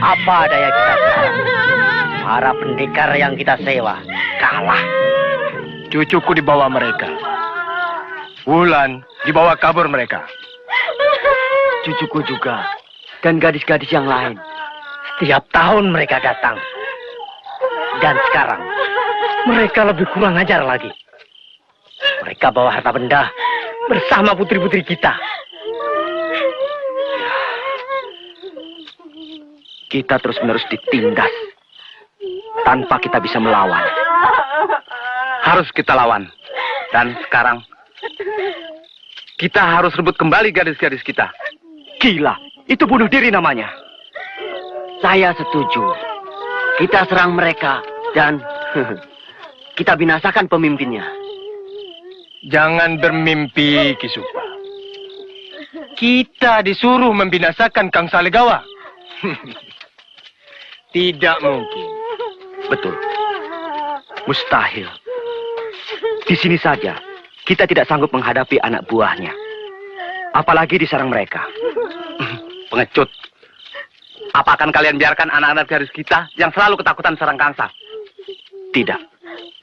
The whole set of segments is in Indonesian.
Apa daya kita sekarang? Para pendekar yang kita sewa kalah. Cucuku dibawa mereka. Wulan dibawa kabur mereka. Cucuku juga. Dan gadis-gadis yang lain. Setiap tahun mereka datang. Dan sekarang, mereka lebih kurang ajar lagi. Mereka bawa harta benda bersama putri-putri kita. Kita terus-menerus ditindas. Tanpa kita bisa melawan. Harus kita lawan. Dan sekarang, kita harus rebut kembali gadis-gadis kita. Gila, itu bunuh diri namanya. Saya setuju. Kita serang mereka dan kita binasakan pemimpinnya. Jangan bermimpi, Kisupa. Kita disuruh membinasakan Kang Salegawa. Tidak mungkin. Betul. Mustahil. Di sini saja, kita tidak sanggup menghadapi anak buahnya. Apalagi diserang mereka. Pengecut. Apa akan kalian biarkan anak-anak garis kita yang selalu ketakutan serang Kangsa? Tidak.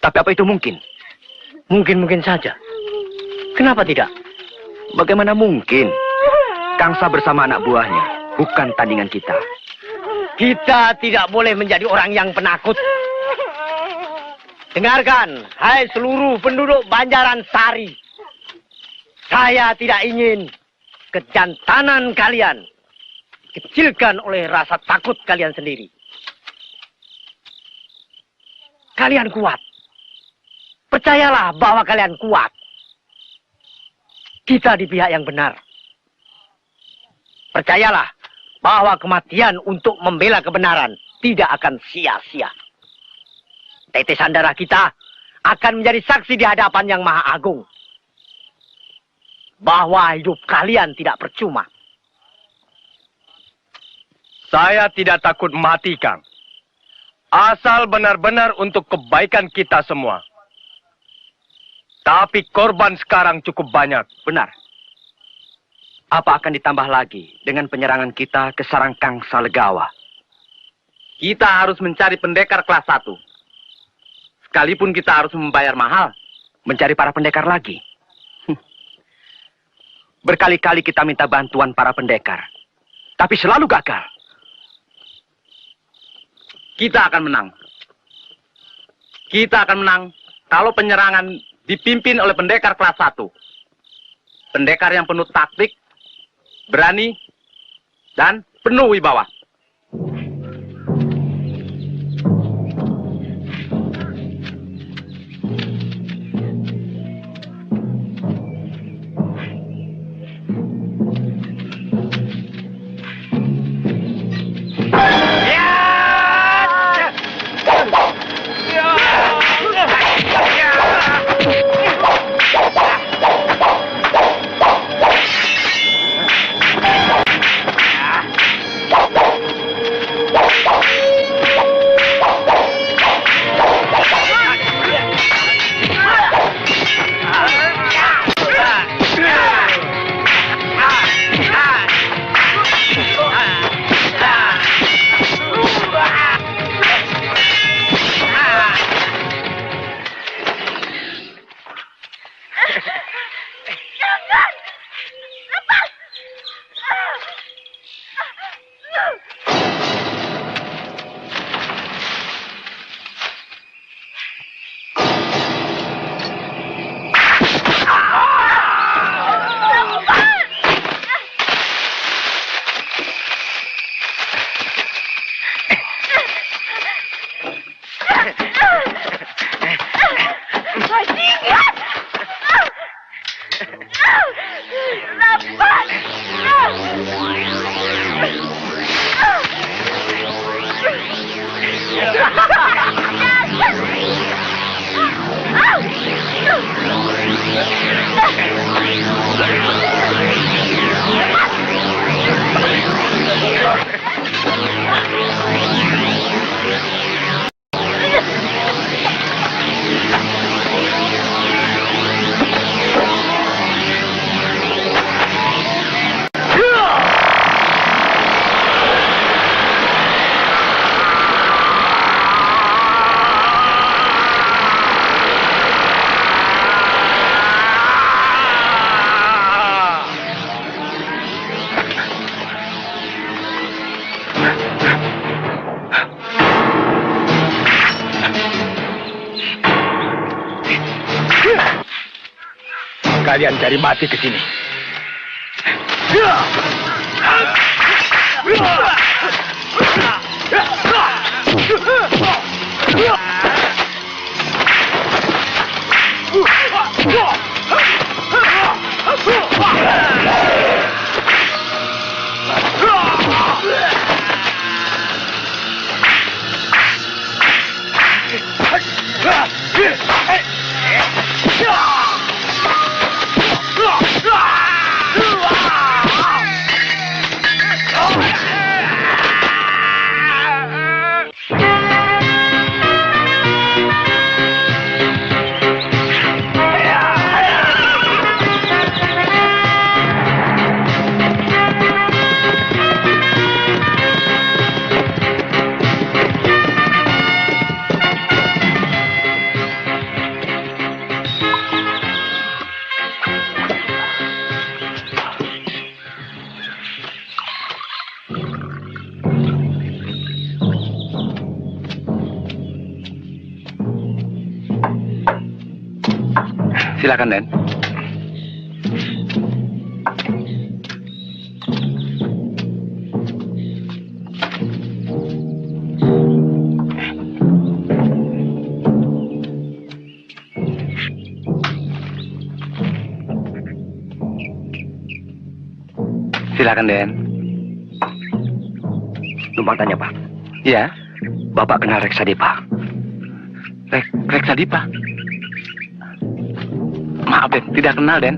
Tapi apa itu mungkin? Mungkin-mungkin saja. Kenapa tidak? Bagaimana mungkin? Kangsa bersama anak buahnya, bukan tandingan kita. Kita tidak boleh menjadi orang yang penakut. Dengarkan, hai seluruh penduduk Banjaran Sari. Saya tidak ingin kejantanan kalian dikecilkan oleh rasa takut kalian sendiri. Kalian kuat. Percayalah bahwa kalian kuat. Kita di pihak yang benar. Percayalah bahwa kematian untuk membela kebenaran tidak akan sia-sia. Tetesan darah kita akan menjadi saksi di hadapan Yang Maha Agung. Bahwa hidup kalian tidak percuma. Saya tidak takut mati, Kang. Asal benar-benar untuk kebaikan kita semua. Tapi korban sekarang cukup banyak. Benar. Apa akan ditambah lagi dengan penyerangan kita ke sarang Kang Salegawa? Kita harus mencari pendekar kelas 1. Sekalipun kita harus membayar mahal. Mencari para pendekar lagi. Berkali-kali kita minta bantuan para pendekar. Tapi selalu gagal. Kita akan menang. Kita akan menang kalau penyerangan dipimpin oleh pendekar kelas 1. Pendekar yang penuh taktik, berani, dan penuh wibawa. kalian cari mati ke sini. Silakan, Den. Silakan, Den. Numpang tanya, Pak. Iya, Bapak kenal Reksadipa? Reksadipa. Maaf, Den, tidak kenal, Den.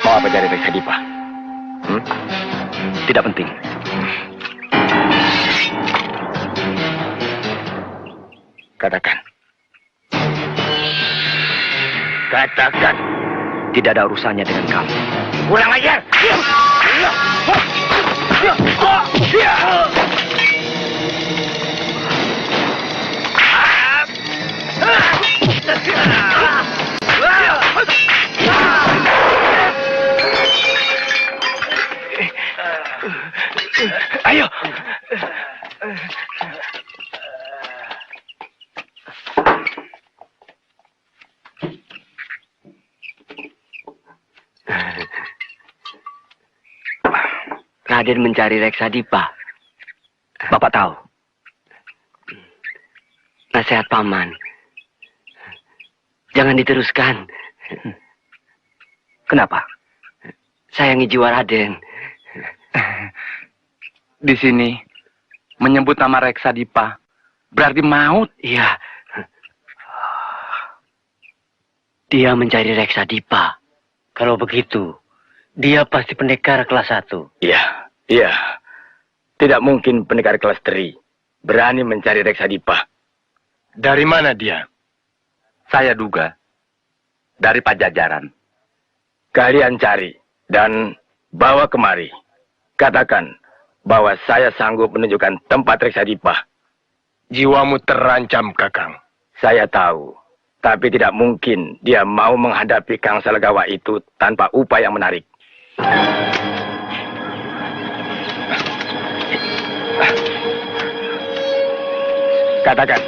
Mau apa dari Reksadipa? Tidak penting. Katakan. Katakan. Tidak ada urusannya dengan kamu. Kurang ajar. Ayo. Raden mencari Reksadipa. Bapak tahu. Nasihat paman. Jangan diteruskan. Kenapa? Sayangi jiwa Raden. Di sini menyebut nama Reksadipa berarti maut. Iya. Dia mencari Reksadipa. Kalau begitu, dia pasti pendekar kelas 1. Iya. Tidak mungkin pendekar kelas 3 berani mencari Reksadipa. Dari mana dia? Saya duga dari Pajajaran. Kalian cari dan bawa kemari. Katakan bahwa saya sanggup menunjukkan tempat Reksadipa. Jiwamu terancam, Kakang. Saya tahu, tapi tidak mungkin dia mau menghadapi Kang Salagawa itu tanpa upaya yang menarik. Katakan,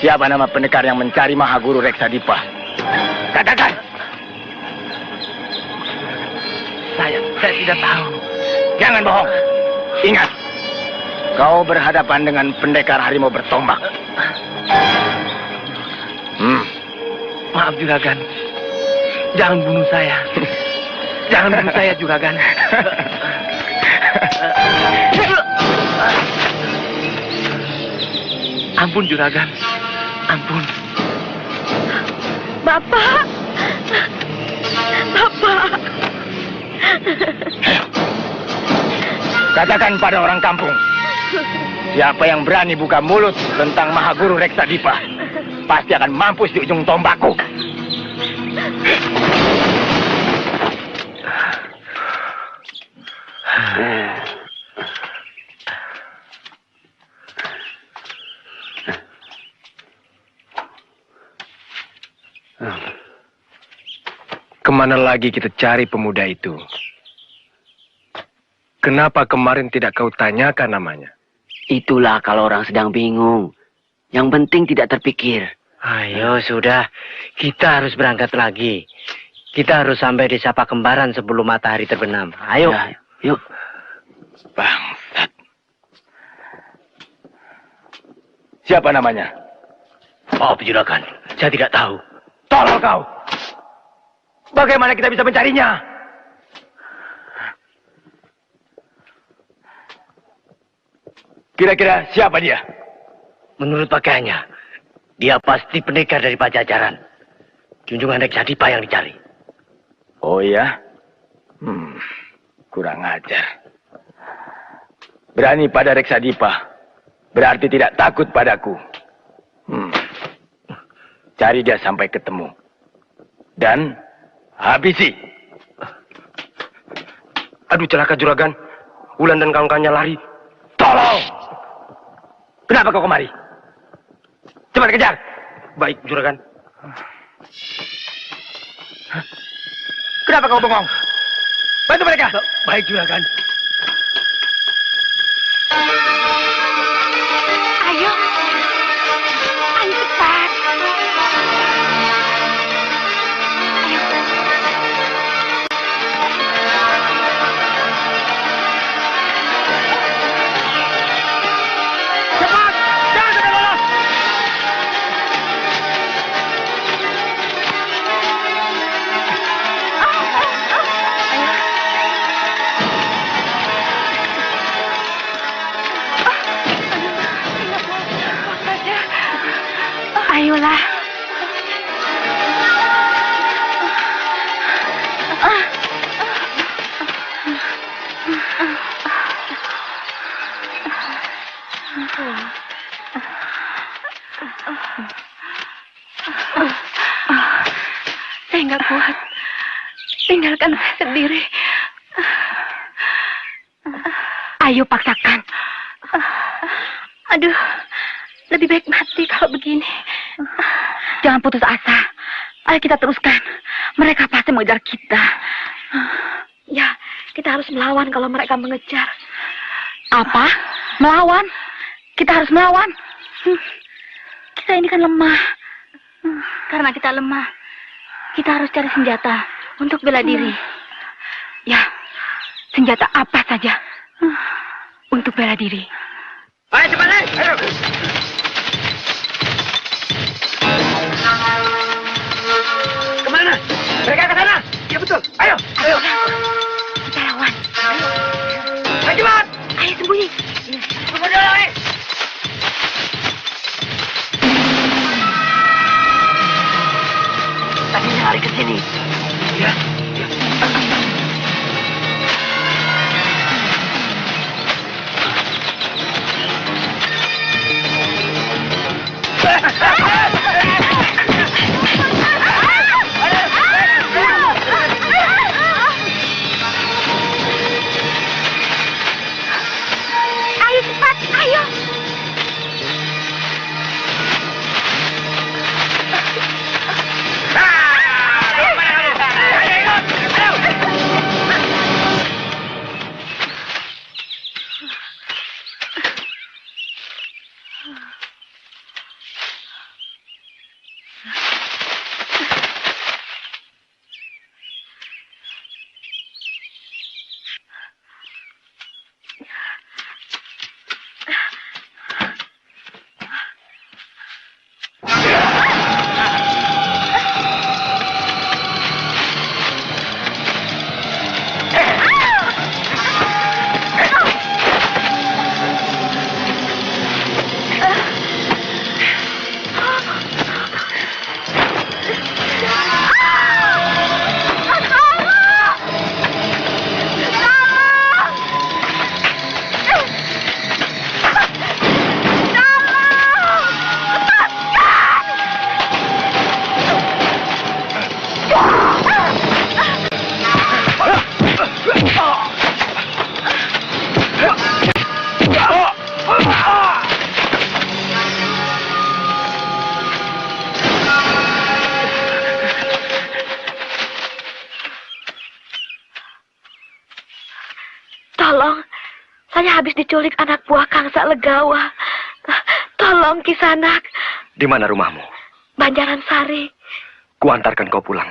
siapa nama pendekar yang mencari Mahaguru Reksadipa? Katakan! Saya tidak tahu. Jangan bohong. Ingat, kau berhadapan dengan pendekar harimau bertombak. Maaf, Juragan. Jangan bunuh saya. Jangan bunuh saya, Juragan. Ampun, Juragan. Ampun. Bapak. Katakan pada orang kampung, siapa yang berani buka mulut tentang Mahaguru Reksadipa, pasti akan mampus di ujung tombakku. Kemana lagi kita cari pemuda itu? Kenapa kemarin tidak kau tanyakan namanya? Itulah kalau orang sedang bingung. Yang penting tidak terpikir. Ayo, sudah. Kita harus berangkat lagi. Kita harus sampai di Sapa Kembaran sebelum matahari terbenam. Ayo. Ya, yuk. Bangsat. Siapa namanya? Oh, juragan. Saya tidak tahu. Tolong kau. Bagaimana kita bisa mencarinya? Kira-kira siapa dia? Menurut pakaiannya, dia pasti pendekar dari Pajajaran. Junjungan Reksadipa yang dicari. Oh ya? Kurang ajar. Berani pada Reksadipa, berarti tidak takut padaku. Cari dia sampai ketemu. Dan habisi. Aduh, celaka juragan. Wulan dan kawan-kawannya lari. Tolong! Kenapa kau kemari? Cepat kejar. Baik, juragan. Kenapa kau bengong? Bantu mereka. Baik, juragan. Ayo. Ayo cepat. Ayo. Cepat! Jangan sampai lolos! Ayolah. Saya nggak kuat. Tinggalkan saya sendiri. Ayo paksakan. Aduh, lebih baik mati kalau begini. Jangan putus asa. Ayo kita teruskan. Mereka pasti mengejar kita. Ya, kita harus melawan kalau mereka mengejar. Apa? Melawan? Kita harus melawan? Kita ini kan lemah. Karena kita lemah, kita harus cari senjata untuk bela diri. Ya, senjata apa saja untuk bela diri. Ayo cepat, ayo! Kemana? Mereka ke sana. Ya betul. Ayo, ayo. Kita lawan. Ayo cepat. Ayo sembunyi. Cepat jalan. Tadinya lari ke sini. Ya. Ayo cepat, ayo. habis diculik anak buah Kang Legawa. Tolong Kisanak. Di mana rumahmu? Banjaran Sari. Kuantarkan kau pulang.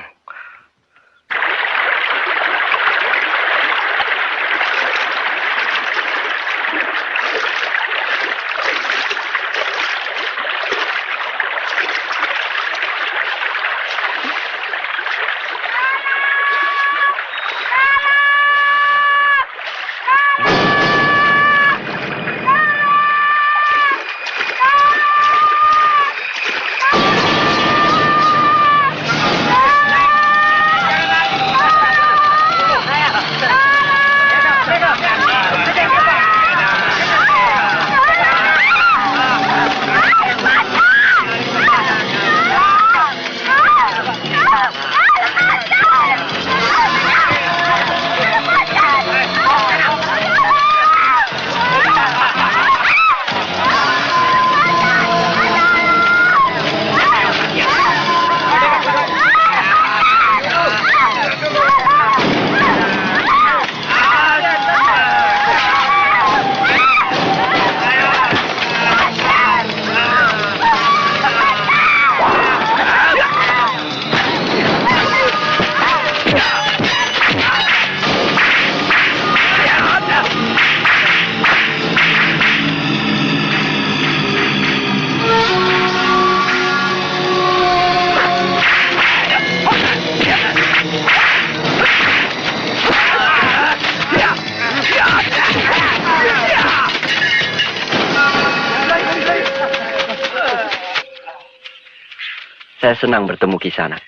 Saya senang bertemu Kisanak.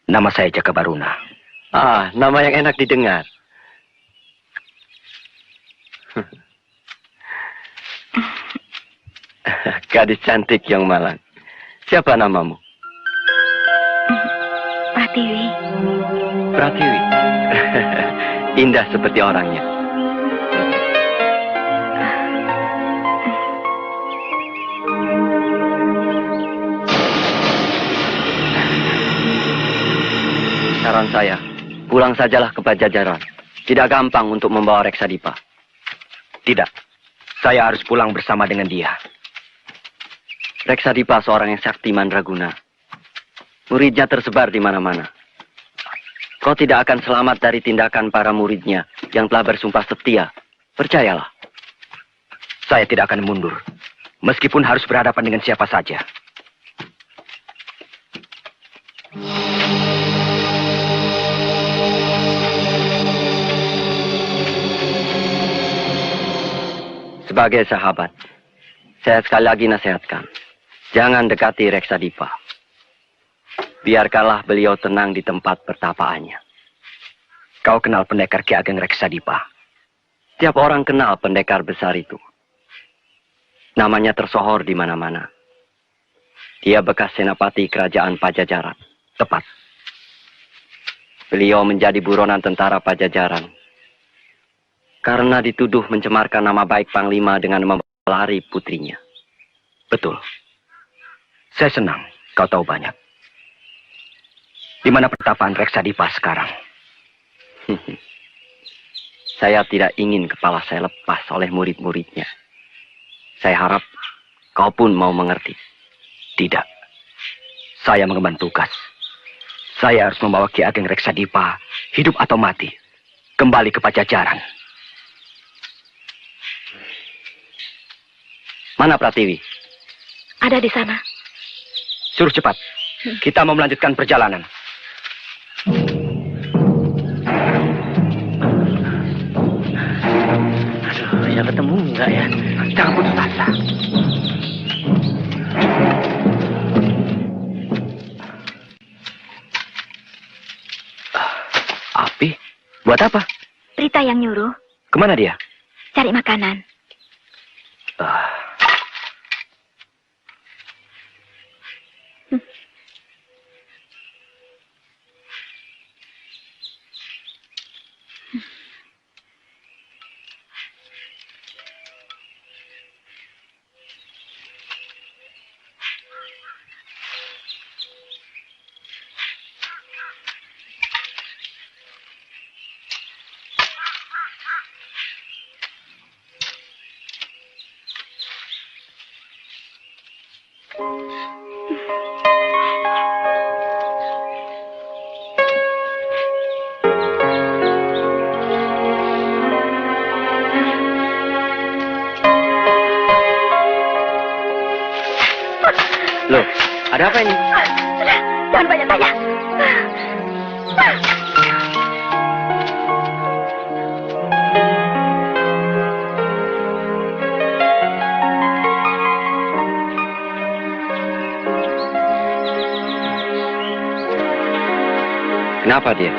Nama saya Jaka Baruna. Ah, nama yang enak didengar. Gadis cantik yang malang. Siapa namamu? Pratiwi. Pratiwi. Indah seperti orangnya. Saran saya, pulang sajalah ke Pajajaran. Tidak gampang untuk membawa Reksadipa. Tidak, saya harus pulang bersama dengan dia. Reksadipa seorang yang sakti mandraguna. Muridnya tersebar di mana-mana. Kau tidak akan selamat dari tindakan para muridnya yang telah bersumpah setia. Percayalah. Saya tidak akan mundur, meskipun harus berhadapan dengan siapa saja. Sebagai sahabat, saya sekali lagi nasihatkan, jangan dekati Reksadipa. Biarkanlah beliau tenang di tempat pertapaannya. Kau kenal pendekar Ki Ageng Reksadipa. Tiap orang kenal pendekar besar itu. Namanya tersohor di mana-mana. Dia bekas senapati kerajaan Pajajaran. Tepat. Beliau menjadi buronan tentara Pajajaran karena dituduh mencemarkan nama baik Panglima dengan mempelari putrinya. Betul. Saya senang kau tahu banyak. Di mana pertapaan Reksadipa sekarang? Saya tidak ingin kepala saya lepas oleh murid-muridnya. Saya harap kau pun mau mengerti. Tidak. Saya mengemban tugas. Saya harus membawa Ki Ageng Reksadipa, hidup atau mati, kembali ke Pajajaran. Mana Pratiwi? Ada di sana. Suruh cepat. Kita mau melanjutkan perjalanan. Aduh, bisa ketemu enggak ya? Jangan putus asa. Api? Buat apa? Rita yang nyuruh. Kemana dia? Cari makanan. Loh, ada apa ini? Sudah, jangan banyak tanya. Kenapa dia?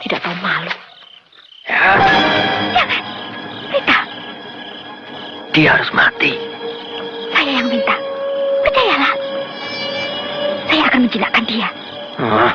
Tidak tahu malu. Ya, Jangan. Rita, dia harus mati. saya yang minta. Percayalah. Saya akan menjinakkan dia. Hah?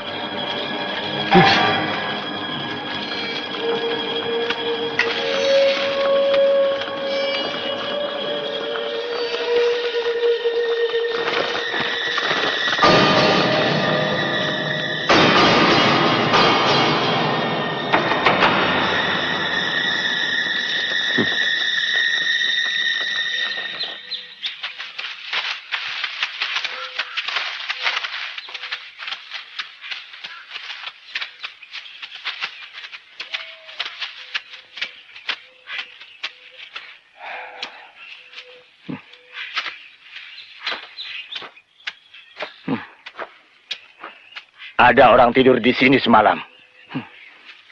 Ada orang tidur di sini semalam.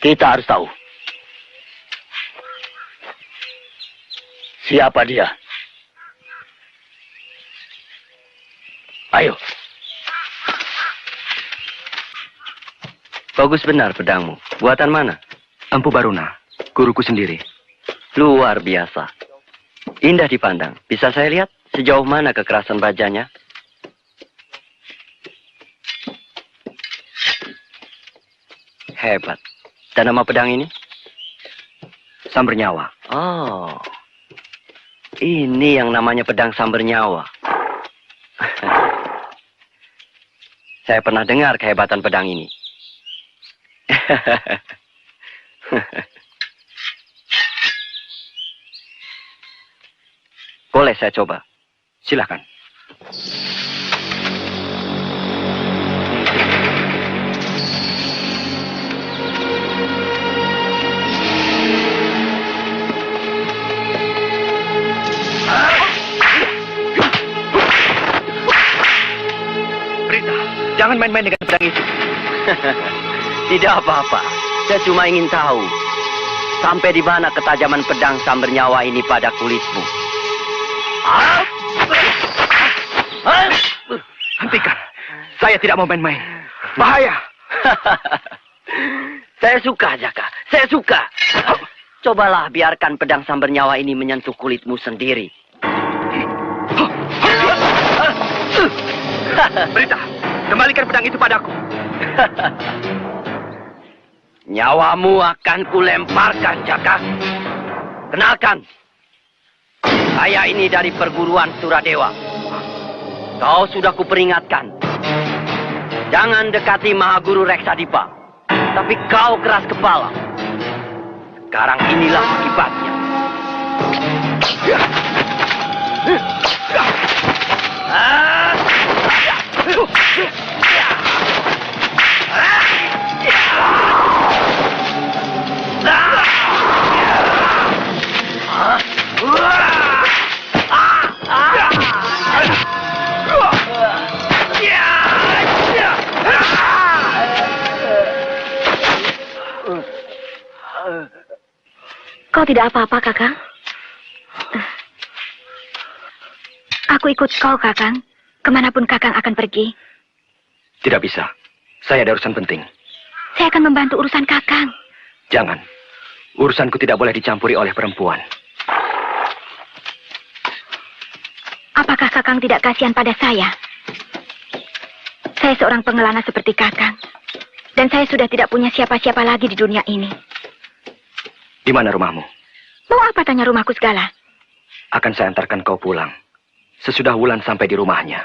Kita harus tahu. Siapa dia? Ayo. Bagus benar pedangmu. Buatan mana? Empu Baruna, guruku sendiri. Luar biasa. Indah dipandang. Bisa saya lihat sejauh mana kekerasan bajanya? Hebat. Dan nama pedang ini? Samber Nyawa. Oh. Ini yang namanya pedang samber nyawa. Saya pernah dengar kehebatan pedang ini. Boleh saya coba? Silakan. Jangan main-main dengan pedang itu. Tidak apa-apa. Saya cuma ingin tahu sampai di mana ketajaman pedang sambar nyawa ini pada kulitmu. Hentikan. Saya tidak mau main-main. Bahaya. Saya suka, Jaka. Saya suka. Cobalah biarkan pedang sambar nyawa ini menyentuh kulitmu sendiri. Berita, kembalikan pedang itu padaku. Nyawamu akan kulemparkan, Jaka. Kenalkan, saya ini dari perguruan Suradewa. Kau sudah kuperingatkan. Jangan dekati Mahaguru Reksadipa. Tapi kau keras kepala. Sekarang inilah akibatnya. Kau tidak apa-apa, Kakang? Aku ikut kau, Kakang. Kemanapun Kakang akan pergi. Tidak bisa. Saya ada urusan penting. Saya akan membantu urusan Kakang. Jangan. Urusanku tidak boleh dicampuri oleh perempuan. Apakah Kakang tidak kasihan pada saya? Saya seorang pengelana seperti Kakang. Dan saya sudah tidak punya siapa-siapa lagi di dunia ini. Di mana rumahmu? Mau apa tanya rumahku segala? Akan saya antarkan kau pulang. Sesudah Wulan sampai di rumahnya.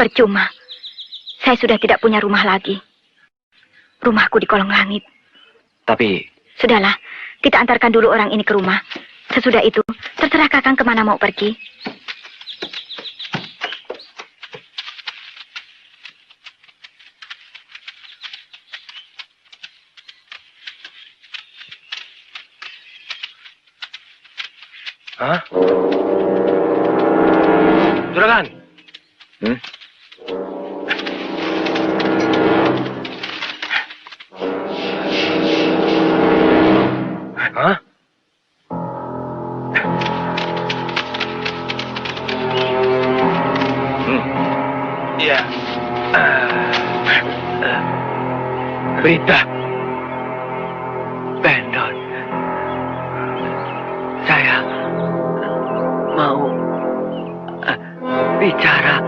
Percuma. Saya sudah tidak punya rumah lagi. Rumahku di kolong langit. Tapi... Sudahlah, kita antarkan dulu orang ini ke rumah. Sesudah itu, terserah Kakang kemana mau pergi. Hah? Juragan. Hah? Ya. Berita. Pendon. Saya mau bicara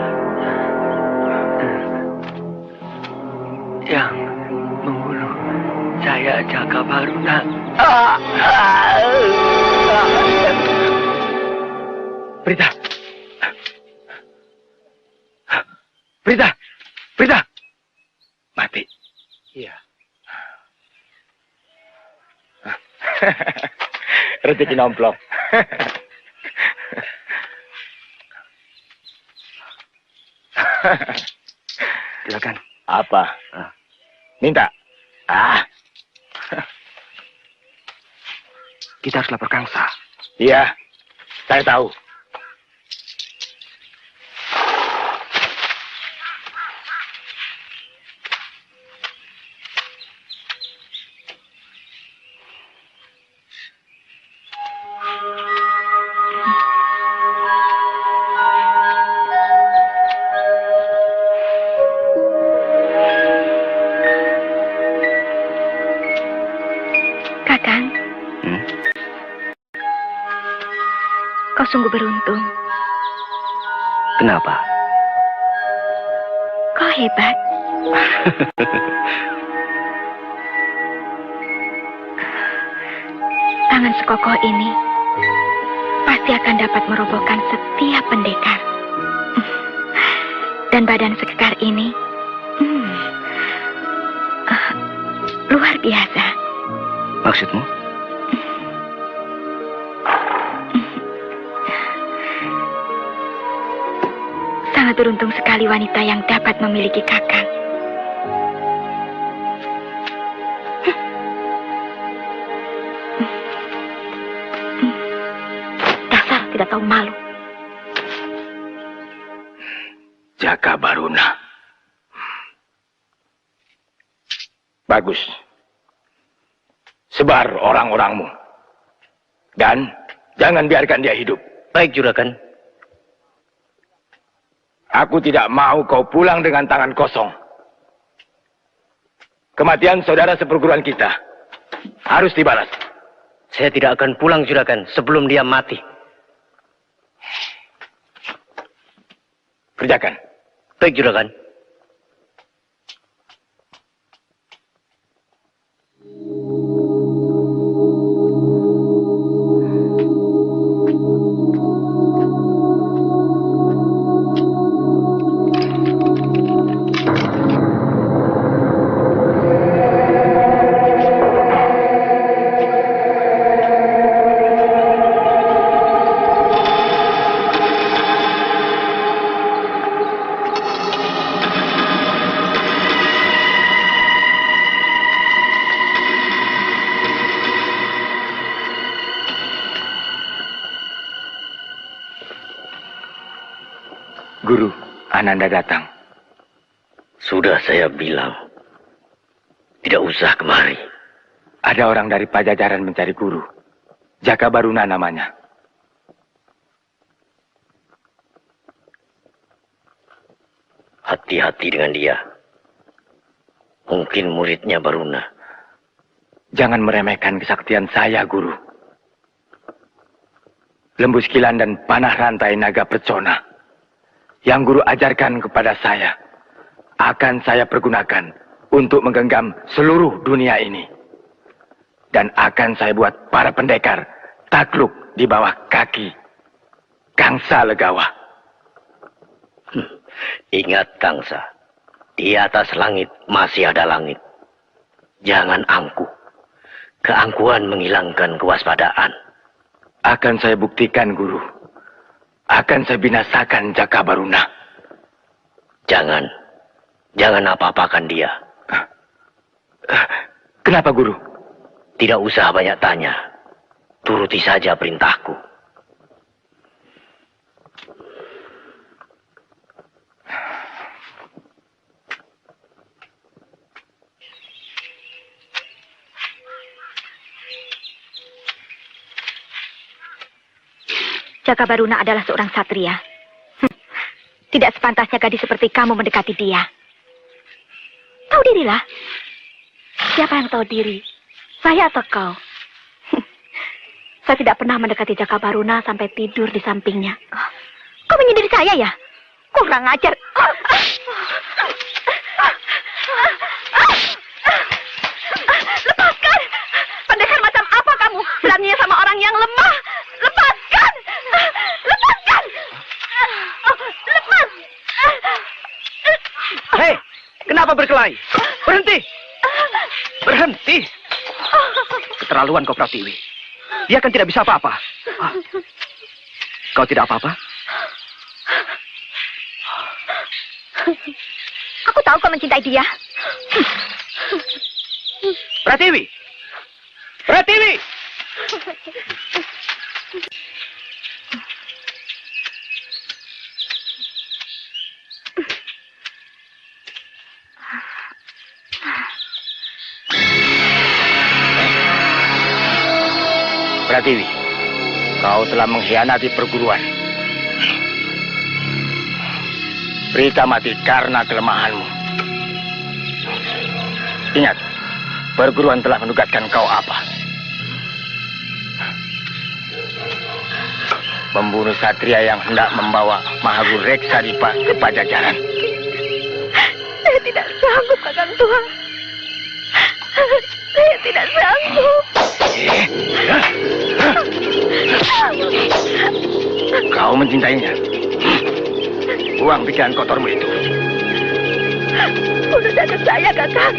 yang membunuh saya, Jaka Baruna. Berita. Berita. Berita. Mati. Iya. Rezeki nomplok. Silakan. Apa? Minta. Kita harus lapor Kangsa. Iya. Saya tahu. Kakang. Kau sungguh beruntung. Kenapa? Kau hebat. Tangan sekokoh ini pasti akan dapat merobohkan setiap pendekar. Dan badan sekekar ini luar biasa. Maksudmu? Sangat beruntung sekali wanita yang dapat memiliki Kakang. Dasar tidak tahu malu. Jaka Baruna. Bagus. Sebar orang-orangmu. Dan jangan biarkan dia hidup. Baik, Juragan. Aku tidak mau kau pulang dengan tangan kosong. Kematian saudara seperguruan kita harus dibalas. Saya tidak akan pulang, Juragan, sebelum dia mati. Kerjakan. Baik, Juragan. Guru, Ananda datang. Sudah saya bilang, tidak usah kemari. Ada orang dari Pajajaran mencari guru. Jaka Baruna namanya. Hati-hati dengan dia. Mungkin muridnya Baruna. Jangan meremehkan kesaktian saya, Guru. Lembus kilan dan panah rantai naga percona yang Guru ajarkan kepada saya akan saya pergunakan untuk menggenggam seluruh dunia ini. Dan akan saya buat para pendekar takluk di bawah kaki Kangsa Legawa. Ingat, Kangsa, di atas langit masih ada langit. Jangan angkuh. Keangkuhan menghilangkan kewaspadaan. Akan saya buktikan, Guru. Akan saya binasakan Jaka Baruna. Jangan apa-apakan dia. Kenapa, Guru? Tidak usah banyak tanya. Turuti saja perintahku. Jaka Baruna adalah seorang satria. Tidak sepantasnya gadis seperti kamu mendekati dia. Tahu dirilah. Siapa yang tahu diri? Saya atau kau? Saya tidak pernah mendekati Jaka Baruna sampai tidur di sampingnya. Kau menyindir saya ya? Kurang ajar. Lepaskan! Pendekar macam apa kamu? Beraninya sama orang yang lemah. Lepaskan! Lepaskan! Lepas! Hei, kenapa berkelahi? Berhenti! Berhenti! Keterlaluan kau, Pratiwi. Dia kan tidak bisa apa-apa. Kau tidak apa-apa? Aku tahu kau mencintai dia. Pratiwi! Pratiwi! Pratiwi, kau telah mengkhianati perguruan. Berita mati karena kelemahanmu. Ingat, perguruan telah menugaskan kau apa? Membunuh satria yang hendak membawa Mahaguru Reksadipa ke Pajajaran. Saya tidak sanggup, Kakang Tua. Saya tidak sanggup. Kau mencintainya. Buang pikiran kotormu itu. Bunuh saja saya, Kakang.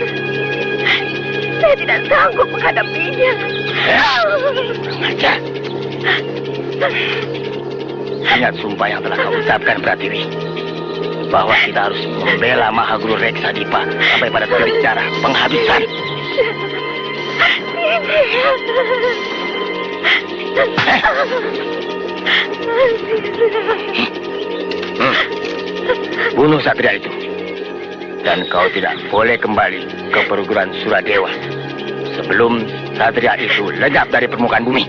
Saya tidak sanggup menghadapinya. Ajar. Ingat sumpah yang telah kau ucapkan, Pratiwi. Bahwa kita harus membela Mahaguru Reksadipa sampai pada titik darah penghabisan. Bunuh satria itu. Dan kau tidak boleh kembali ke perguruan Suradewa sebelum satria itu lenyap dari permukaan bumi.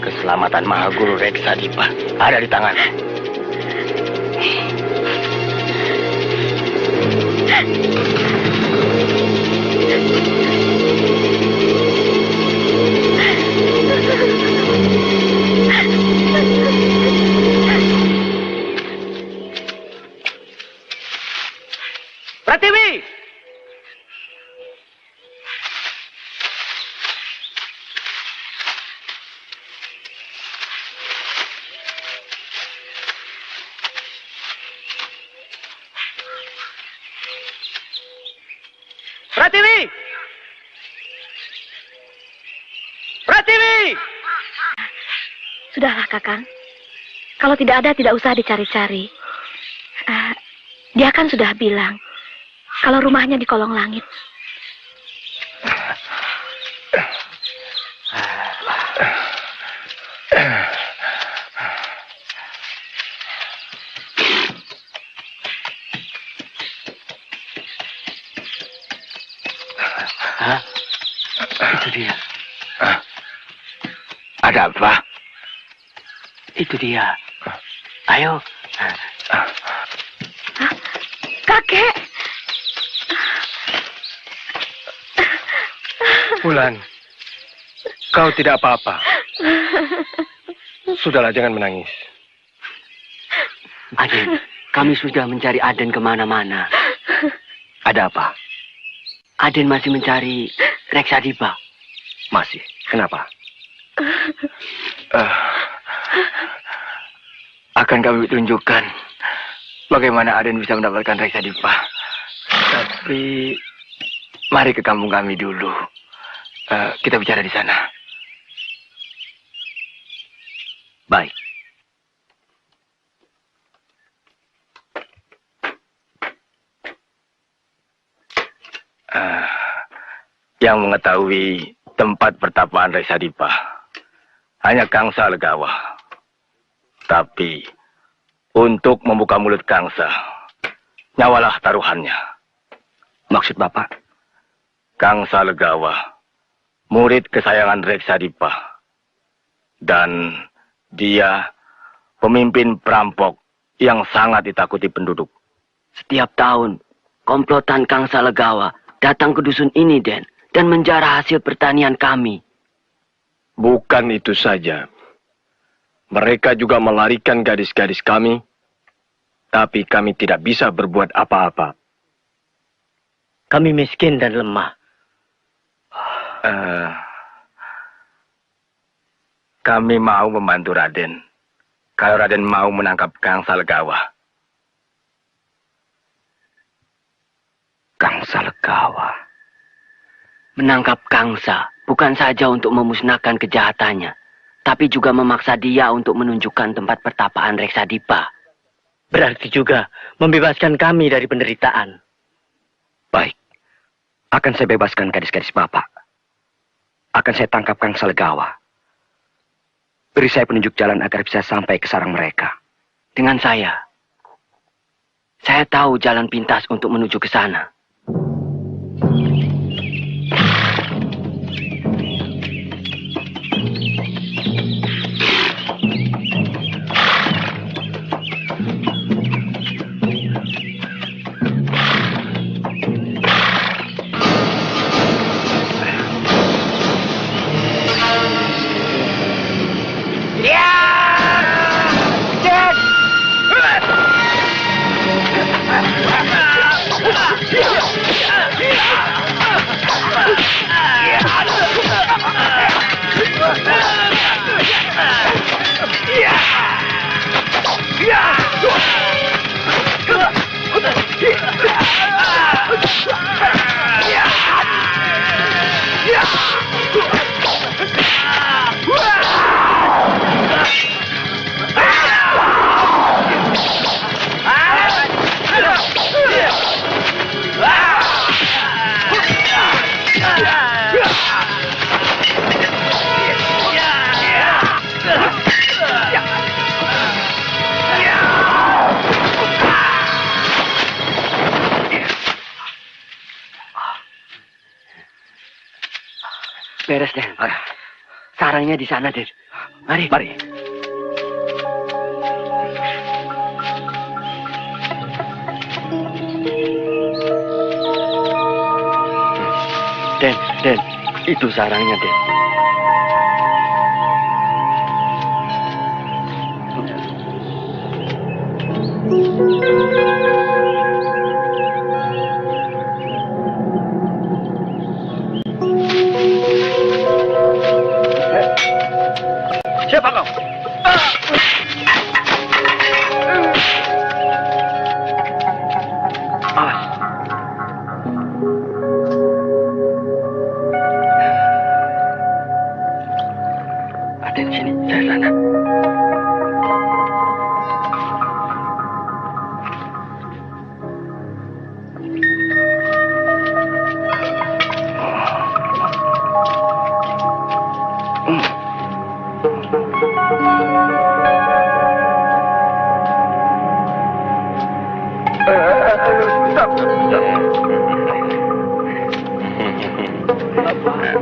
Keselamatan Mahaguru Reksadipa ada di tanganmu. Pratiwi! Pratiwi! Pratiwi! Sudahlah, Kakang. Kalau tidak ada, tidak usah dicari-cari. Dia kan sudah bilang kalau rumahnya di kolong langit. Itu dia. Ada apa? Itu dia. Ayo. Kakek! Wulan, kau tidak apa-apa. Sudahlah, jangan menangis. Aden, kami sudah mencari Aden kemana-mana. Ada apa? Aden masih mencari Reksadipa. Masih. Kenapa? Akan kami tunjukkan bagaimana Aden bisa mendapatkan Reksadipa. Tapi mari ke kampung kami dulu. Kita bicara di sana. Baik. Yang mengetahui tempat pertapaan Reksadipa hanya Kangsa Legawa. Tapi untuk membuka mulut Kangsa, nyawalah taruhannya. Maksud Bapak? Kangsa Legawa, murid kesayangan Reksadipa. Dan dia pemimpin perampok yang sangat ditakuti penduduk. Setiap tahun, komplotan Kangsa Legawa datang ke dusun ini, Den, dan menjarah hasil pertanian kami. Bukan itu saja. Mereka juga melarikan gadis-gadis kami, tapi kami tidak bisa berbuat apa-apa. Kami miskin dan lemah. Kami mau membantu Raden. Kalau Raden mau menangkap Kangsa Legawa. Kangsa Legawa. Menangkap Kangsa bukan saja untuk memusnahkan kejahatannya, tapi juga memaksa dia untuk menunjukkan tempat pertapaan Reksadipa. Berarti juga membebaskan kami dari penderitaan. Baik. Akan saya bebaskan gadis-gadis Bapak. Akan saya tangkap Kangsa Legawa. Beri saya penunjuk jalan agar bisa sampai ke sarang mereka. Dengan saya tahu jalan pintas untuk menuju ke sana. Beres, Den. Sarangnya di sana, Den. Mari. Mari. Den, itu sarangnya, Den. Siapa kau? Ada di sini, saya sana.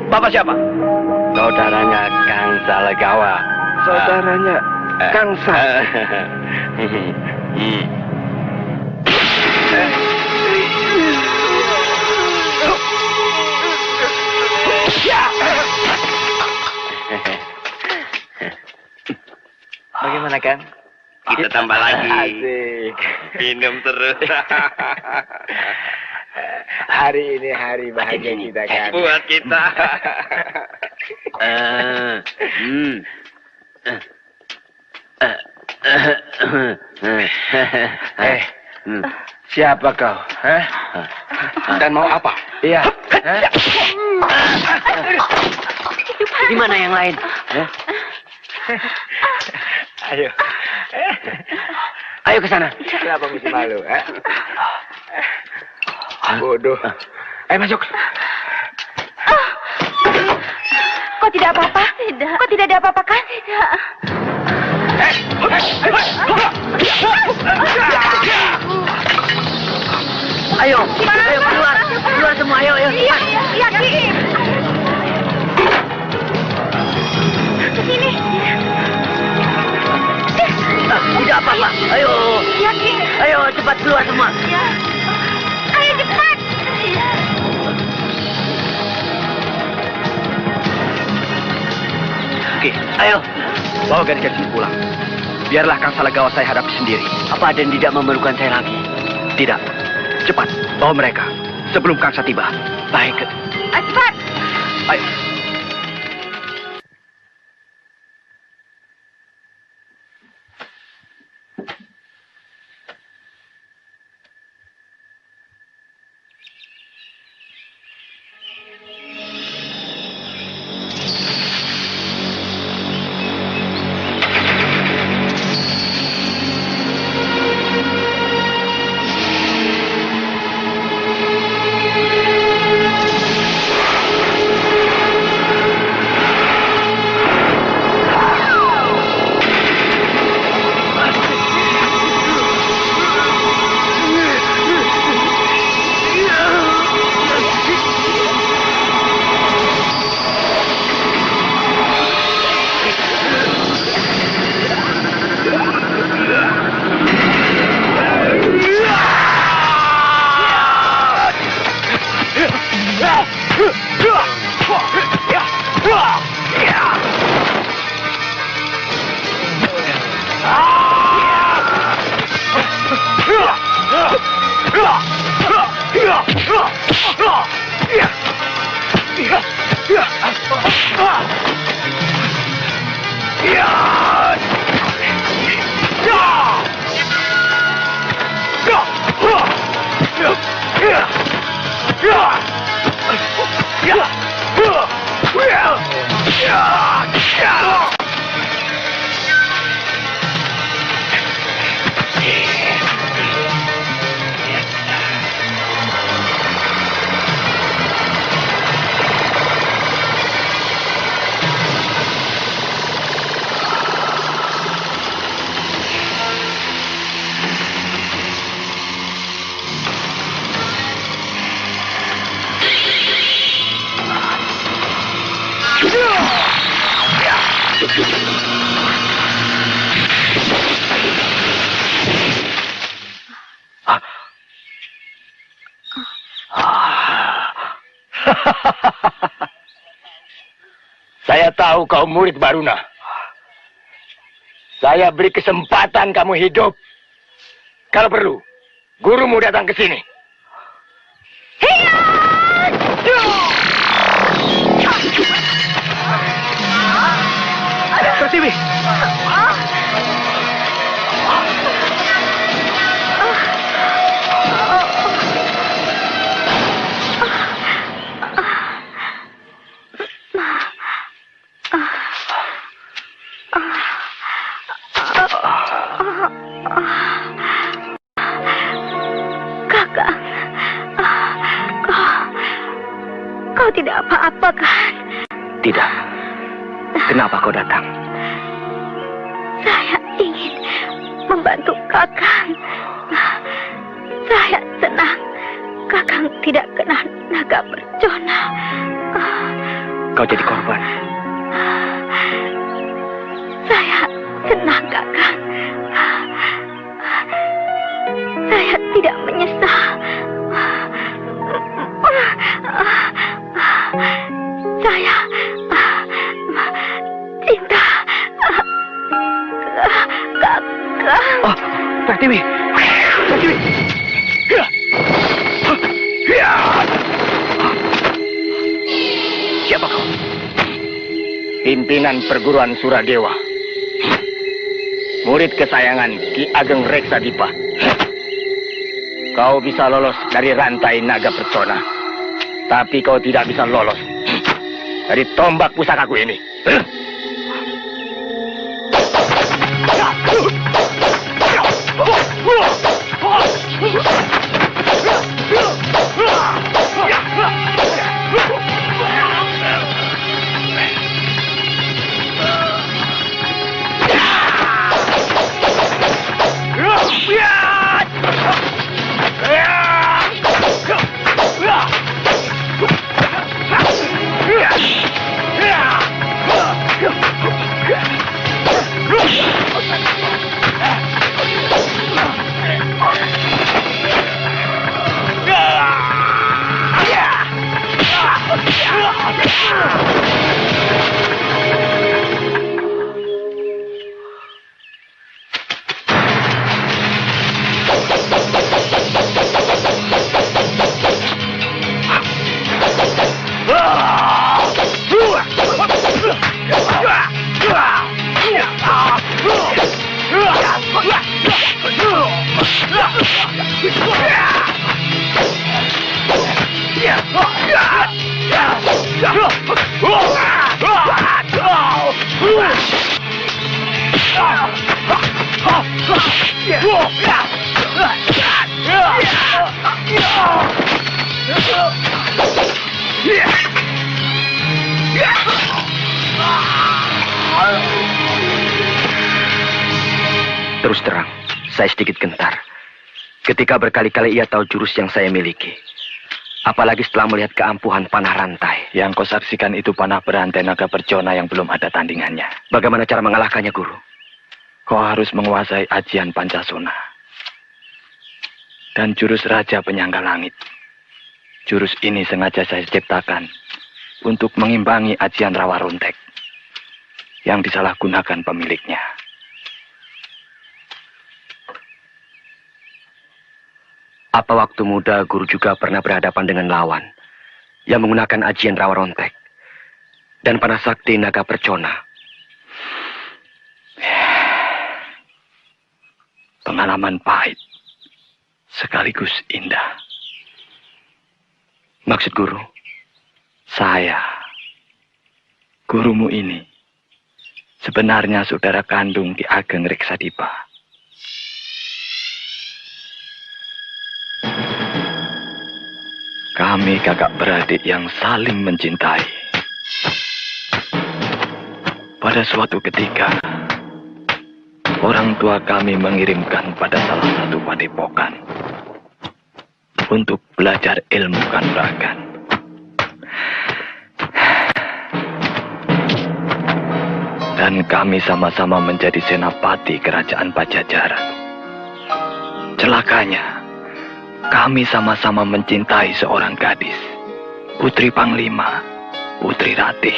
Bapak siapa? Saudaranya Kang Salagawa. Saudaranya Kang Sal. Bagaimana, Kang? Kita tambah lagi. Asik. Minum terus. Hari ini hari bahagia kita, Kang. Buat kita. Siapa kau? Hah? Dan mau apa? Iya. Di mana yang lain? Ayo. Ayo ke sana. Kenapa mesti malu? Bodoh. Ayo masuk. Kok tidak apa-apa? Tidak. Kok tidak ada apa-apa kan? Tidak. Ayo keluar. Keluar semua, ayo. Iya, Ki. Ke sini. Tidak apa-apa. Ayo. Iya, Ki. Ayo cepat keluar semua. Iya. Ayo cepat. Iya. Oke, ayo. Bawa gadis-gadis ini pulang. Biarlah Kang Salagawa saya hadapi sendiri. Apa Aden tidak memerlukan saya lagi? Tidak. Cepat, bawa mereka. Sebelum Kang Sa tiba. Baik. Cepat. Ayo. Saya tahu kau murid Baruna. Saya beri kesempatan kamu hidup. Kalau perlu, gurumu datang ke sini. Pertiwi. Kakak, kau tidak apa-apa kan? Tidak. Kenapa kau datang? Saya ingin membantu Kakang. Saya senang Kakang tidak kena naga bercona. Kau jadi korban. Saya senang Kakang. Saya tidak menyesal. Saya cinta Kakang. Oh, Pertiwi. Pertiwi. Siapa kau? Pimpinan perguruan Suradewa. Murid kesayangan Ki Ageng Reksadipa. Kau bisa lolos dari rantai naga percona. Tapi kau tidak bisa lolos dari tombak pusakaku ini. Terus terang, saya sedikit gentar. Ketika berkali-kali ia tahu jurus yang saya miliki. Apalagi setelah melihat keampuhan panah rantai. Yang kau saksikan itu panah berantai naga percona yang belum ada tandingannya. Bagaimana cara mengalahkannya, Guru? Kau harus menguasai ajian Pancasona. Dan jurus Raja Penyangga Langit. Jurus ini sengaja saya ciptakan untuk mengimbangi ajian Rawa Rontek yang disalahgunakan pemiliknya. Apa waktu muda Guru juga pernah berhadapan dengan lawan yang menggunakan ajian Rawa Rontek dan panah sakti naga percona? Pengalaman pahit sekaligus indah. Maksud Guru? Saya, gurumu ini, sebenarnya saudara kandung Ki Ageng Reksadipa. Kami kakak beradik yang saling mencintai. Pada suatu ketika, orang tua kami mengirimkan pada salah satu padepokan untuk belajar ilmu kanuragan. Dan kami sama-sama menjadi senapati kerajaan Pajajaran. Celakanya, kami sama-sama mencintai seorang gadis, putri Panglima, Putri Ratih.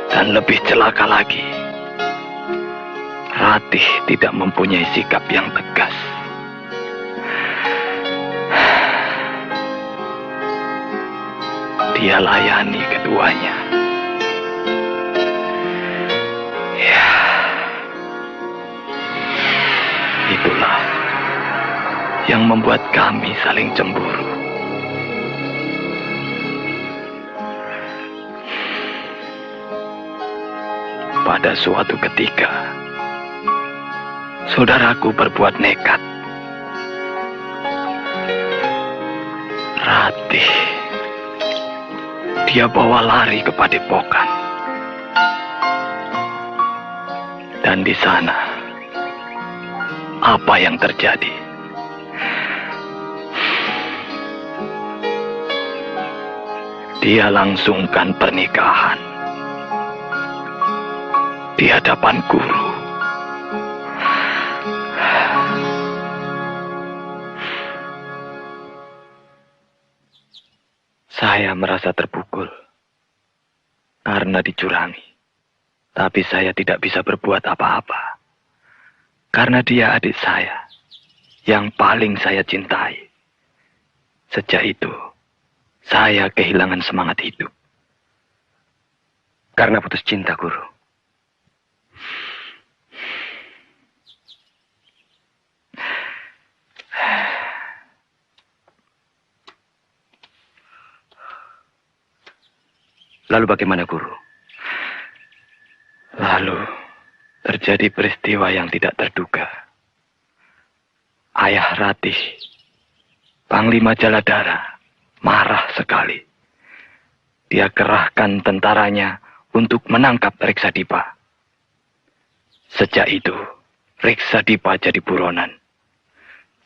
Dan lebih celaka lagi, Ratih tidak mempunyai sikap yang tegas. Dia layani keduanya. Ya, itulah yang membuat kami saling cemburu. Pada suatu ketika, saudaraku berbuat nekat. Ratih, dia bawa lari ke padepokan. Dan di sana, apa yang terjadi? Dia langsungkan pernikahan di hadapan guru. Saya merasa terpukul karena dicurangi. Tapi saya tidak bisa berbuat apa-apa. Karena dia adik saya yang paling saya cintai. Sejak itu, saya kehilangan semangat hidup. Karena putus cinta, Guru. Lalu bagaimana, Guru? Lalu terjadi peristiwa yang tidak terduga. Ayah Ratih, Panglima Jaladara, marah sekali. Dia kerahkan tentaranya untuk menangkap Reksadipa. Sejak itu, Reksadipa jadi buronan.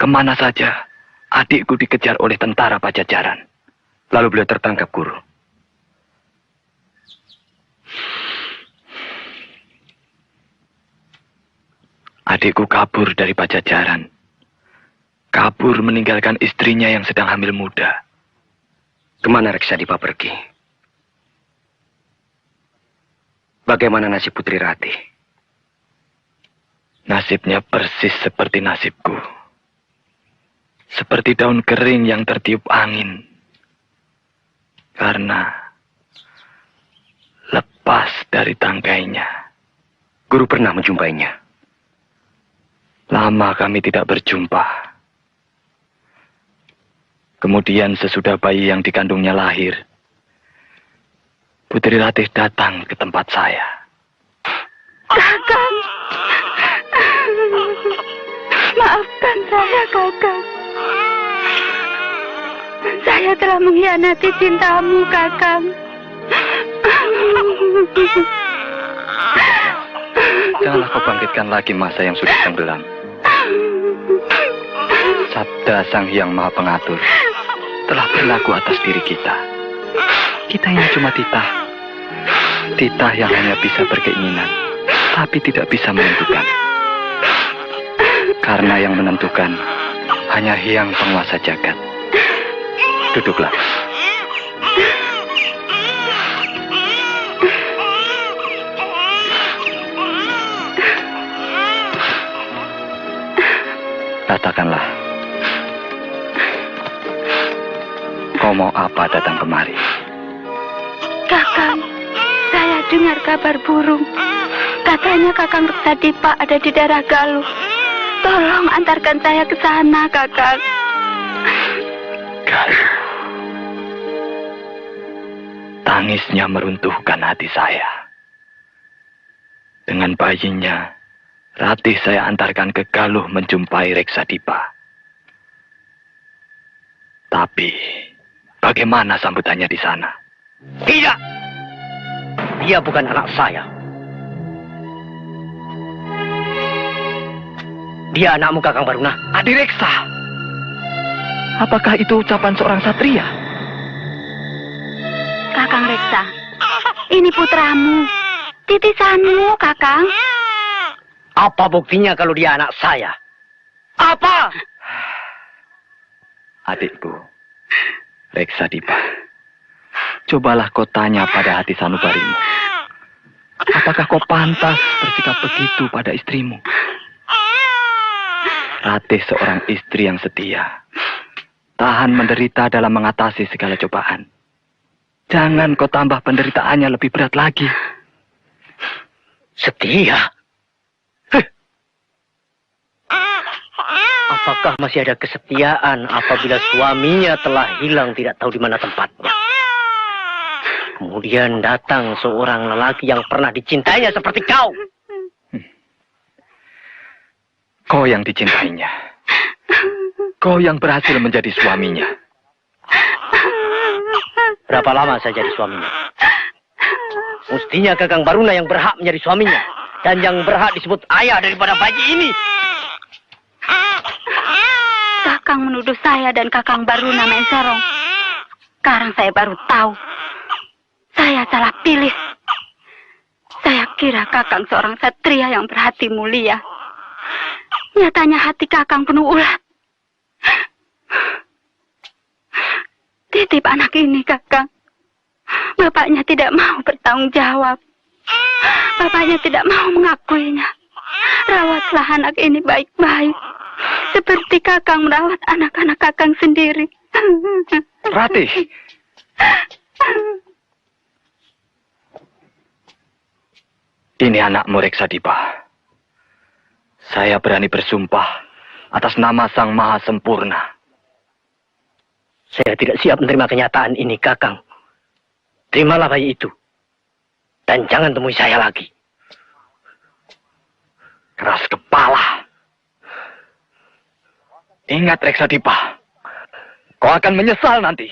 Kemana saja, adikku dikejar oleh tentara Pajajaran. Lalu beliau tertangkap, Guru. Adikku kabur dari Pajajaran. Kabur meninggalkan istrinya yang sedang hamil muda. Kemana Reksadipa pergi? Bagaimana nasib Putri Ratih? Nasibnya persis seperti nasibku. Seperti daun kering yang tertiup angin. Karena lepas dari tangkainya. Guru pernah menjumpainya? Lama kami tidak berjumpa. Kemudian sesudah bayi yang dikandungnya lahir, Putri Ratih datang ke tempat saya. Kakang, maafkan saya, Kakang. Saya telah mengkhianati cintamu, Kakang. Janganlah kau bangkitkan lagi masa yang sudah tenggelam. Sabda Sang Hyang Maha Pengatur telah berlaku atas diri kita. Kita yang cuma titah. Titah yang hanya bisa berkeinginan, tapi tidak bisa menentukan. Karena yang menentukan hanya Hyang Penguasa Jagat. Duduklah. Katakanlah, kau mau apa datang kemari? Kakang, saya dengar kabar burung. Katanya Kakang Reksadipa ada di daerah Galuh. Tolong antarkan saya ke sana, Kakang. Galuh. Tangisnya meruntuhkan hati saya. Dengan bayinya, Ratih saya antarkan ke Galuh menjumpai Reksadipa. Tapi, bagaimana sambutannya di sana? Tidak. Dia bukan anak saya. Dia anakmu, Kakang Baruna. Adi Reksa. Apakah itu ucapan seorang satria? Kakang Reksa, ini putramu. Titisanmu, Kakang. Apa buktinya kalau dia anak saya? Apa? Adikku, Reksadipa, cobalah kau tanya pada hati sanubarimu. Apakah kau pantas bersikap begitu pada istrimu? Ratih seorang istri yang setia, tahan menderita dalam mengatasi segala cobaan. Jangan kau tambah penderitaannya lebih berat lagi. Setia? Apakah masih ada kesetiaan apabila suaminya telah hilang tidak tahu di mana tempatnya? Kemudian datang seorang lelaki yang pernah dicintainya seperti kau. Kau yang dicintainya. Kau yang berhasil menjadi suaminya. Berapa lama saya jadi suaminya? Mestinya Kakang Baruna yang berhak menjadi suaminya. Dan yang berhak disebut ayah daripada bayi ini. Kakang menuduh saya dan Kakang Baruna main serong. Sekarang saya baru tahu. Saya salah pilih. Saya kira Kakang seorang satria yang berhati mulia. Nyatanya hati Kakang penuh ulat. Titip anak ini, Kakang. Bapaknya tidak mau bertanggung jawab. Bapaknya tidak mau mengakuinya. Rawatlah anak ini baik-baik. Seperti Kakang merawat anak-anak Kakang sendiri. Ratih. Ini anakmu Reksadipa. Saya berani bersumpah atas nama Sang Maha Sempurna. Saya tidak siap menerima kenyataan ini, Kakang. Terimalah bayi itu. Dan jangan temui saya lagi. Keras kepala. Ingat Reksadipa. Kau akan menyesal nanti.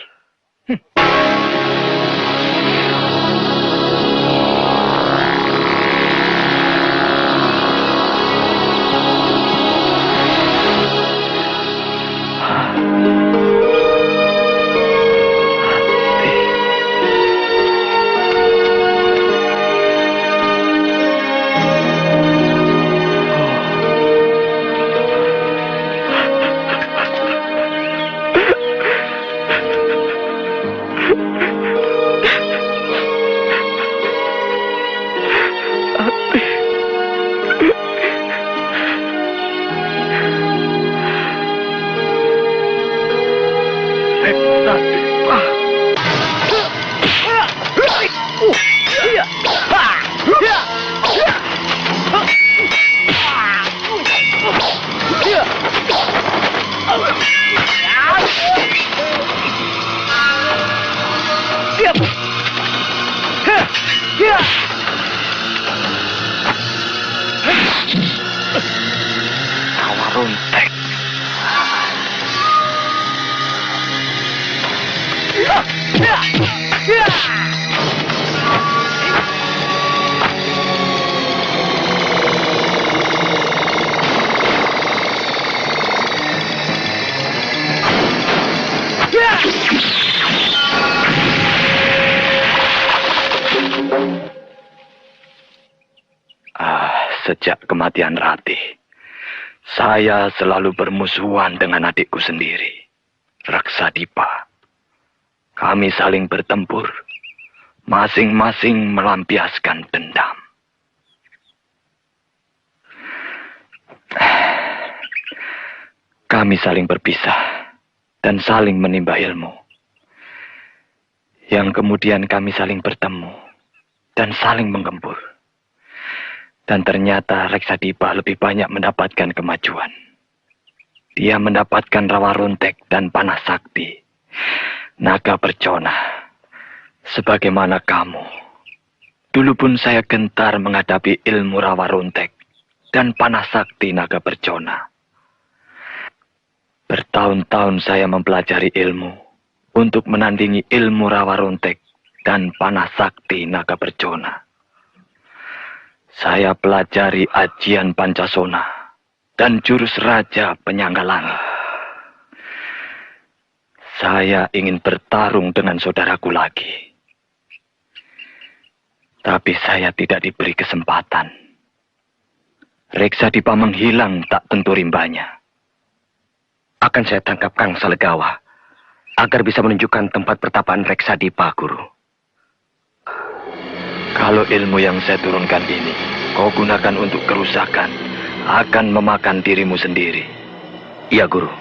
Rawaruntek. Sejak kematian Ratih, saya selalu bermusuhan dengan adikku sendiri, Reksadipa. Kami saling bertempur, masing-masing melampiaskan dendam. Kami saling berpisah dan saling menimba ilmu. Yang kemudian kami saling bertemu dan saling menggempur. Dan ternyata Reksadipa lebih banyak mendapatkan kemajuan. Dia mendapatkan Rawaruntek dan Panah Sakti, naga bercona. Sebagaimana kamu. Dulu pun saya gentar menghadapi ilmu Rawaruntek dan Panah Sakti naga bercona. Bertahun-tahun saya mempelajari ilmu untuk menandingi ilmu Rawaruntek dan Panah Sakti naga bercona. Saya pelajari ajian Pancasona dan jurus Raja Penyangga Langit. Saya ingin bertarung dengan saudaraku lagi. Tapi saya tidak diberi kesempatan. Reksa Dipa menghilang tak tentu rimbanya. Akan saya tangkap Kang Salegawa agar bisa menunjukkan tempat pertapaan Reksa Dipa, Guru. Kalau ilmu yang saya turunkan ini kau gunakan untuk kerusakan, akan memakan dirimu sendiri. Iya, Guru.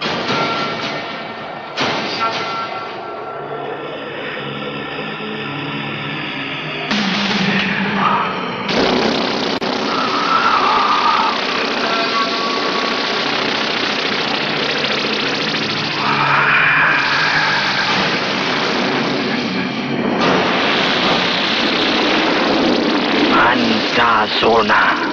Zona.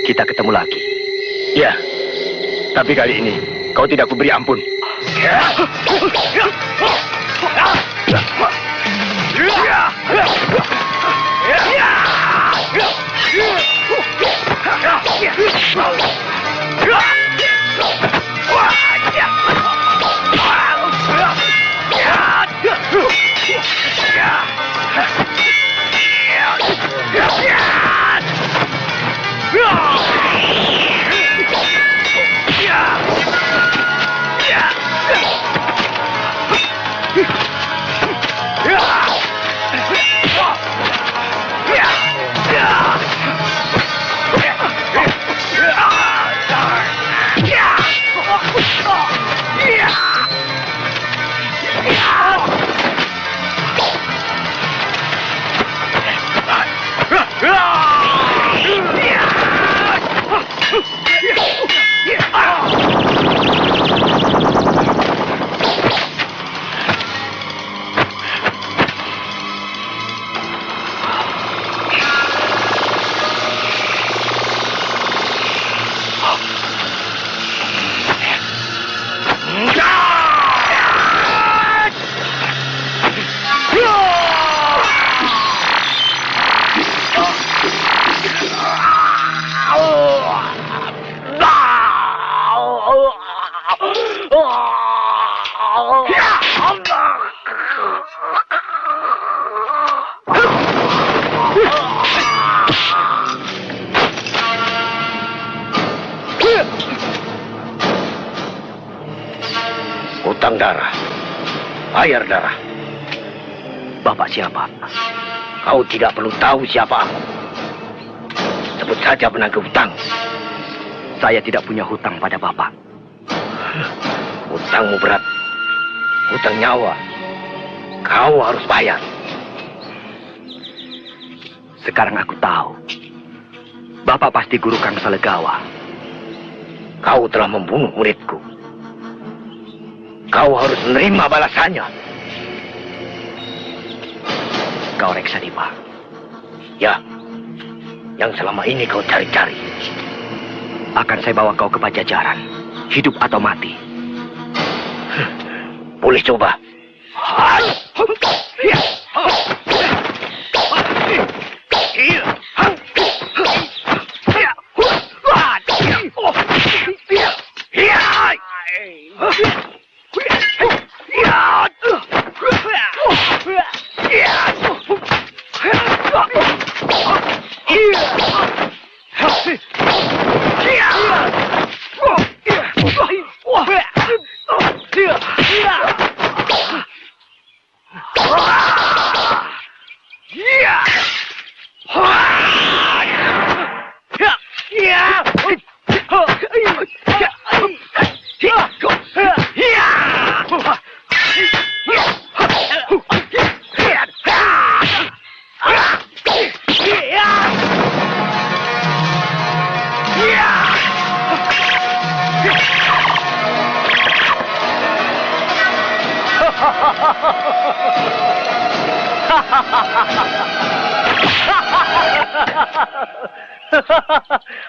Kita ketemu lagi. Ya, tapi kali ini kau tidak kuberi ampun. Hutang darah. Bayar darah. Bapak siapa? Kau tidak perlu tahu siapa aku. Sebut saja penagih hutang. Saya tidak punya hutang pada Bapak. Hutangmu berat. Hutang nyawa. Kau harus bayar. Sekarang aku tahu. Bapak pasti guru Kang Salegawa. Kau telah membunuh muridku. Kau harus menerima balasannya. Kau Reksa Dipa. Ya, yang selama ini kau cari-cari. Akan saya bawa kau ke Pajajaran. Hidup atau mati. Boleh coba.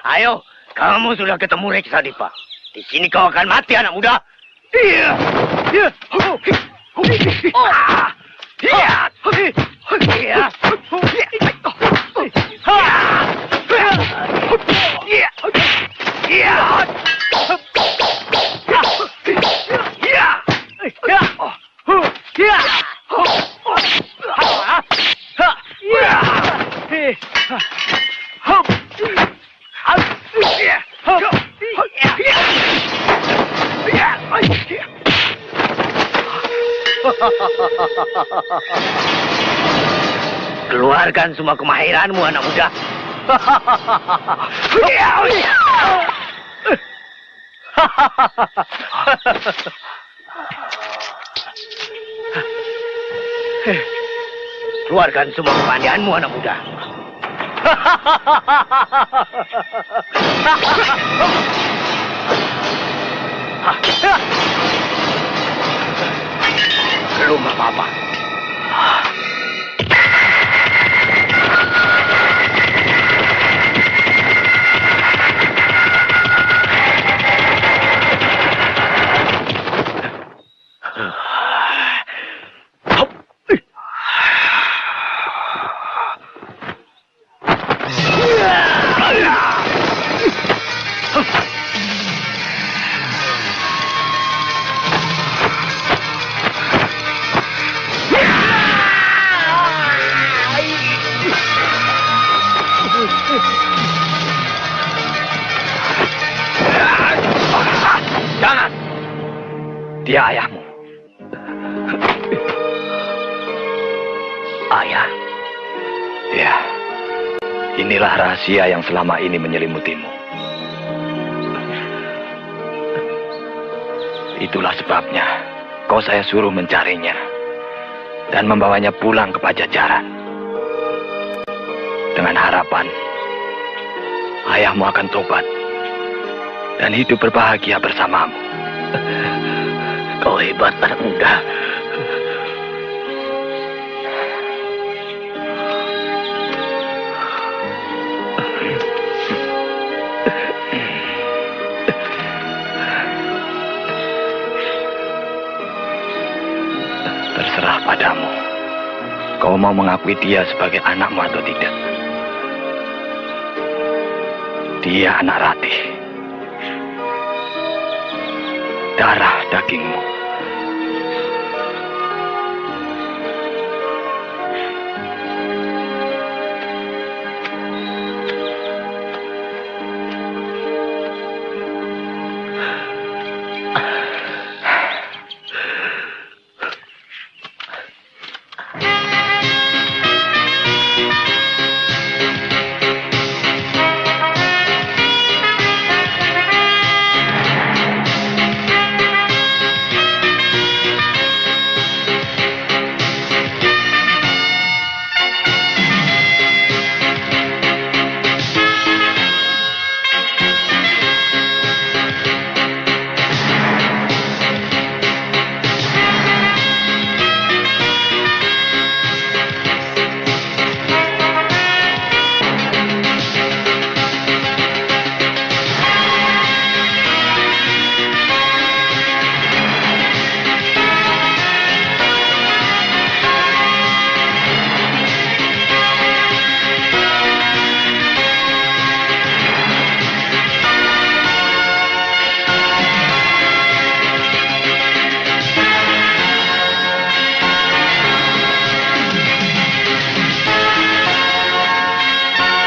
Ayo, kamu sudah ketemu Reksa Dipa. Di sini kau akan mati, anak muda. Iya. Iya. Iya. Iya. Keluarkan semua kemahiranmu, anak muda. Keluarkan semua kepandaianmu, anak muda. Belum apa-apa. Jangan! Dia ayahmu. Ayah? Ya, inilah rahasia yang selama ini menyelimutimu. Itulah sebabnya kau saya suruh mencarinya dan membawanya pulang ke Pajajaran. Dengan harapan ayahmu akan tobat dan hidup berbahagia bersamamu. Kau hebat, anak muda. Terserah padamu. Kau mau mengakui dia sebagai anakmu atau tidak? Dia anak Ratih. Darah dagingmu.